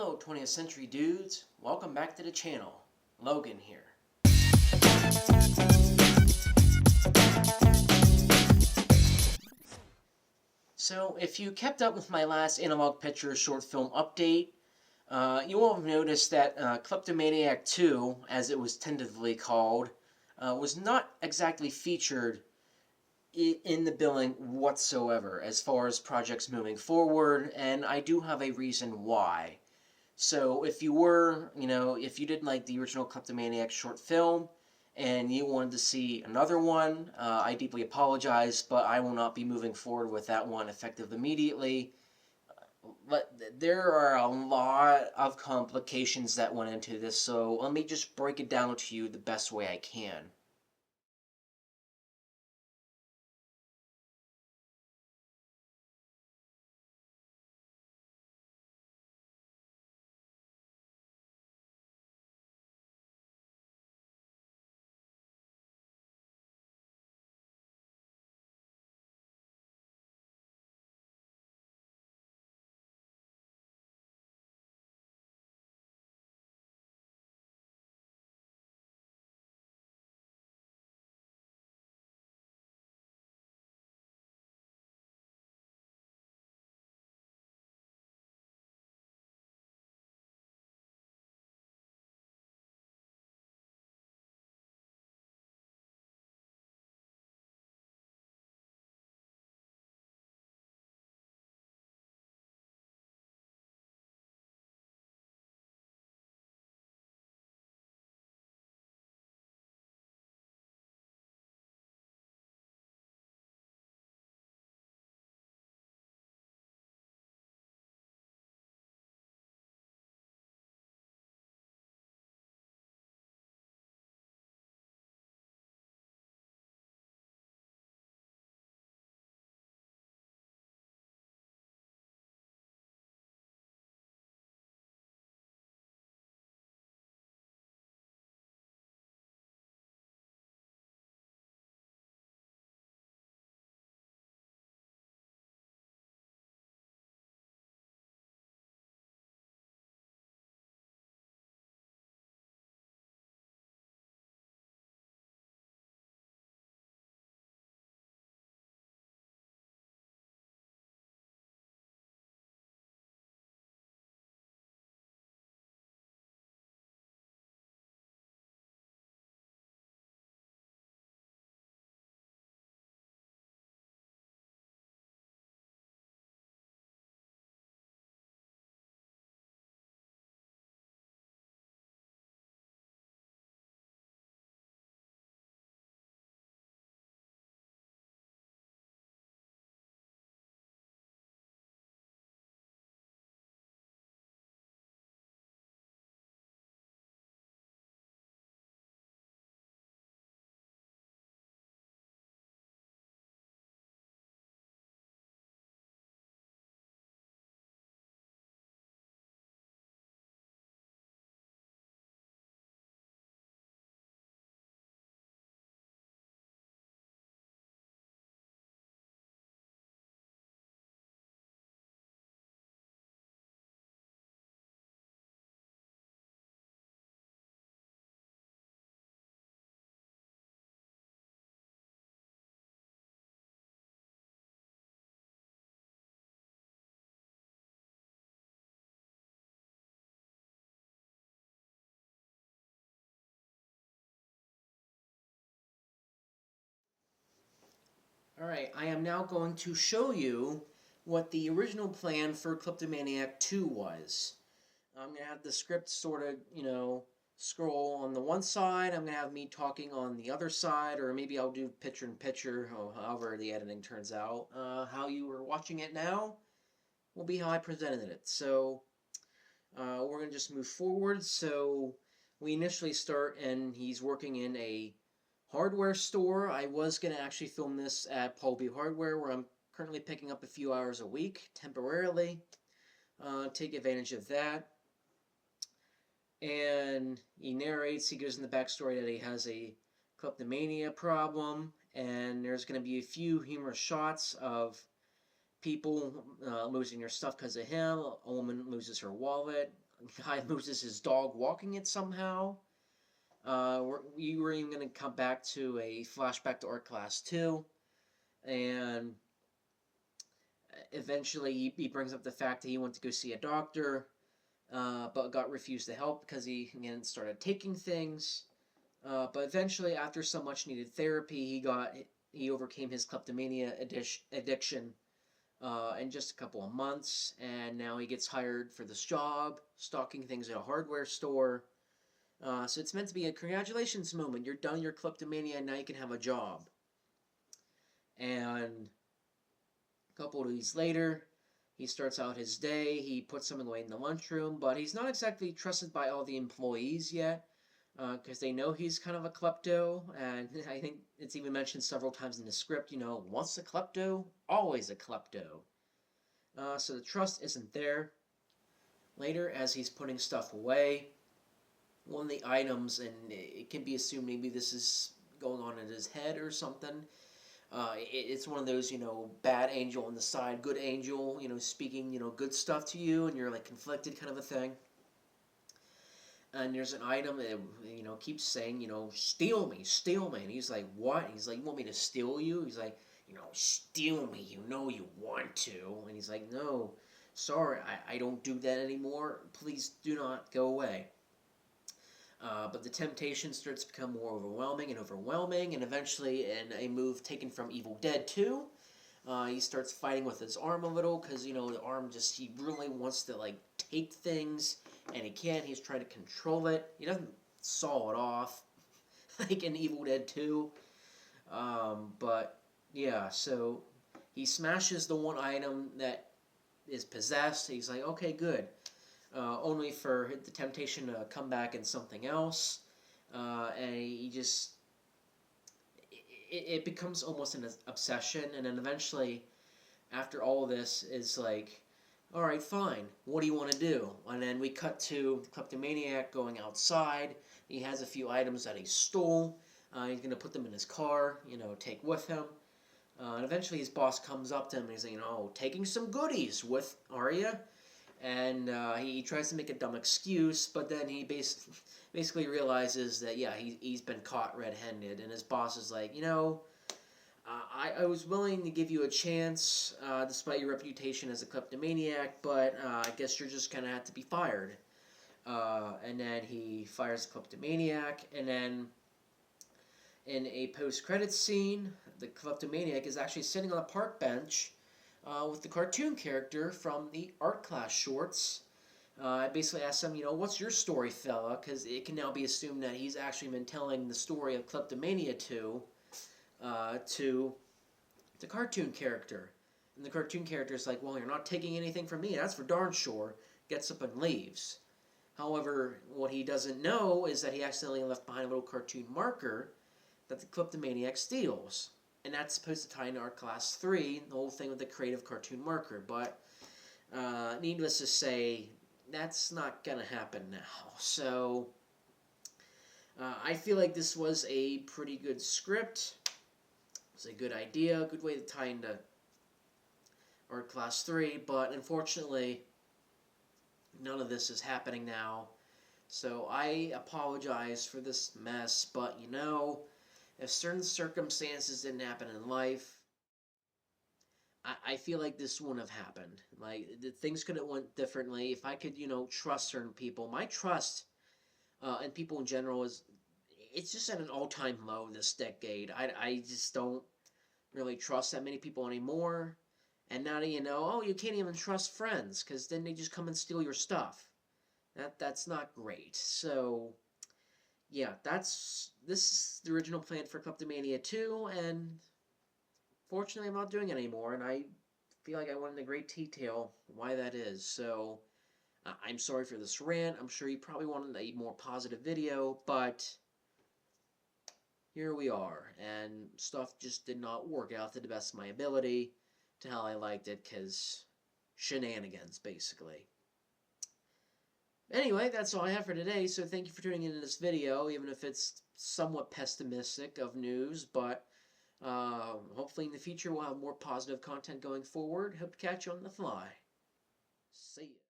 Hello 20th century dudes, welcome back to the channel. Logan here. So if you kept up with my last Analog Pictures short film update, you will have noticed that Kleptomaniac 2, as it was tentatively called, was not exactly featured in the billing whatsoever as far as projects moving forward, and I do have a reason why. So if you did like the original Kleptomaniac short film and you wanted to see another one, I deeply apologize, but I will not be moving forward with that one effective immediately. But there are a lot of complications that went into this, so let me just break it down to you the best way I can. Alright, I am now going to show you what the original plan for Kleptomaniac 2 was. I'm going to have the script sort of, scroll on the one side. I'm going to have me talking on the other side, or maybe I'll do picture in picture, however the editing turns out. How you are watching it now will be how I presented it. So we're going to just move forward. So we initially start, and he's working in a hardware store. I was going to actually film this at Paul B. Hardware, where I'm currently picking up a few hours a week temporarily. Take advantage of that. And he narrates, he goes in the backstory that he has a kleptomania problem, and there's going to be a few humorous shots of people losing their stuff because of him. A woman loses her wallet. guy loses his dog walking it somehow. We were even going to come back to a flashback to art class 2, and eventually he brings up the fact that he went to go see a doctor, but got refused to help because he again started taking things. But eventually, after some much needed therapy, he overcame his kleptomania addiction in just a couple of months, and now he gets hired for this job, stocking things at a hardware store. So it's meant to be a congratulations moment. You're done your kleptomania, and now you can have a job. And a couple of days later, he starts out his day. He puts something away in the lunchroom, but he's not exactly trusted by all the employees yet, because they know he's kind of a klepto, and I think it's even mentioned several times in the script, once a klepto, always a klepto. So the trust isn't there. Later, as he's putting stuff away, one of the items, and it can be assumed maybe this is going on in his head or something. It's one of those, bad angel on the side, good angel, speaking, good stuff to you, and you're like conflicted kind of a thing. And there's an item that, keeps saying, steal me, steal me. And he's like, what? He's like, you want me to steal you? He's like, steal me, you know you want to. And he's like, no, sorry, I don't do that anymore. Please do not go away. But the temptation starts to become more overwhelming, and eventually, in a move taken from Evil Dead 2, he starts fighting with his arm a little, because, the arm he really wants to, take things, and he can't. He's trying to control it. He doesn't saw it off, like in Evil Dead 2. But, yeah, so he smashes the one item that is possessed. He's like, okay, good. Only for the temptation to come back in something else. And he just... It becomes almost an obsession, and then eventually, after all of this, is like, alright, fine, what do you want to do? And then we cut to the kleptomaniac going outside. He has a few items that he stole. He's going to put them in his car, take with him. And eventually his boss comes up to him and he's like, taking some goodies with, are you? And he tries to make a dumb excuse, but then he basically realizes that, yeah, he's been caught red-handed, and his boss is like, I was willing to give you a chance, despite your reputation as a kleptomaniac, but I guess you're just going to have to be fired. And then he fires the kleptomaniac, and then in a post-credits scene, the kleptomaniac is actually sitting on a park bench with the cartoon character from the art class shorts. I basically asked him, what's your story, fella? Because it can now be assumed that he's actually been telling the story of Kleptomania 2 to the cartoon character. And the cartoon character is like, well, you're not taking anything from me, that's for darn sure. Gets up and leaves. However, what he doesn't know is that he accidentally left behind a little cartoon marker that the Kleptomaniac steals. And that's supposed to tie into Art Class 3, the whole thing with the creative cartoon marker. But, needless to say, that's not going to happen now. So, I feel like this was a pretty good script. It's a good idea, a good way to tie into Art Class 3. But, unfortunately, none of this is happening now. So, I apologize for this mess. But, if certain circumstances didn't happen in life, I feel like this wouldn't have happened. Like, things could have went differently. If I could, trust certain people. My trust in people in general it's just at an all-time low this decade. I just don't really trust that many people anymore. And now that you can't even trust friends, because then they just come and steal your stuff. That's not great. So... yeah, this is the original plan for Kleptomania 2, and fortunately I'm not doing it anymore, and I feel like I went into great detail why that is. So, I'm sorry for this rant. I'm sure you probably wanted a more positive video, but here we are, and stuff just did not work out to the best of my ability to how I liked it, because shenanigans, basically. Anyway, that's all I have for today, so thank you for tuning into this video, even if it's somewhat pessimistic of news, but hopefully in the future we'll have more positive content going forward. Hope to catch you on the fly. See ya.